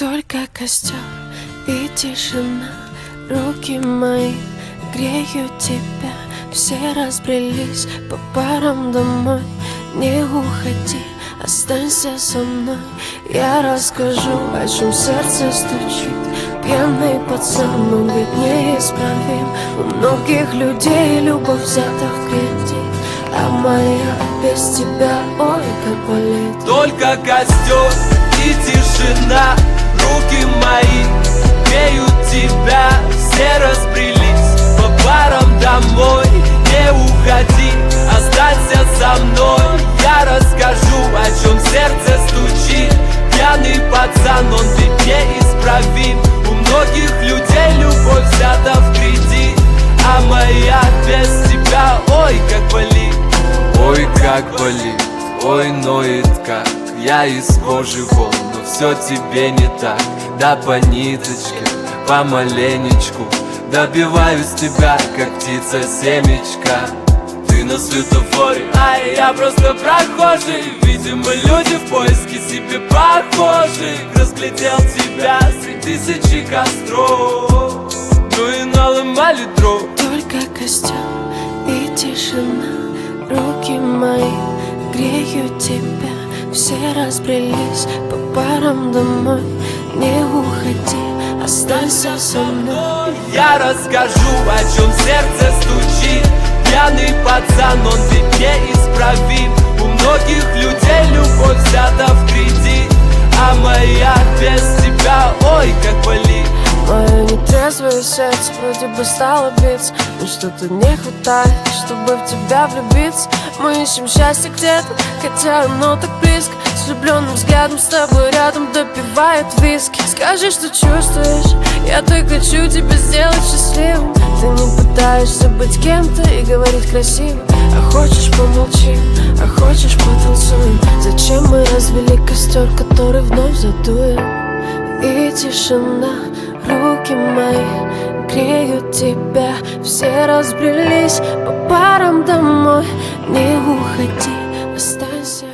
Только костер и тишина, руки мои греют тебя. Все разбрелись по парам домой. Не уходи, останься со мной. Я расскажу, о чем сердце стучит. Пьяный пацан, он ведь неисправим. У многих людей любовь взята в кредит, а моя без тебя, ой, как болит. Только костер и тишина, руки мои греют тебя. Все разбрелись по парам домой. Не уходи, останься со мной. Я расскажу, о чем сердце стучит. Пьяный пацан, он ведь неисправим. У многих людей любовь взята в кредит, а моя без тебя, ой, как болит. Ой, как болит, ой, ноет как. Я из кожи вон, но все тебе не так. Да по ниточке, помаленечку добиваюсь тебя, как птица семечка. Ты на светофоре, а я просто прохожий. Видимо, люди в поиске себе похожих. Разглядел тебя среди тысячи костров, ну и наломали дров. Только костер и тишина, руки мои греют тебя. Все разбрелись по парам домой. Не уходи, останься со мной. Я расскажу, о чем сердце стучит. Пьяный пацан, он ведь неисправим. У многих людей любовь взята в кредит, а моя без тебя, ой, как болит. Мое нетрезвое сердце вроде бы стало биться, но что-то не хватает, чтобы в тебя влюбиться. Мы ищем счастье где-то, хотя оно так близко. С влюбленным взглядом с тобой рядом допивает виски. Скажи, что чувствуешь, я так хочу тебя сделать счастливым. Ты не пытаешься быть кем-то и говорить красиво. А хочешь помолчи, а хочешь потанцуем. Зачем мы развели костер, который вновь задуем? И тишина, руки мои греют тебя. Все разбрелись по парам домой. Не уходи, останься.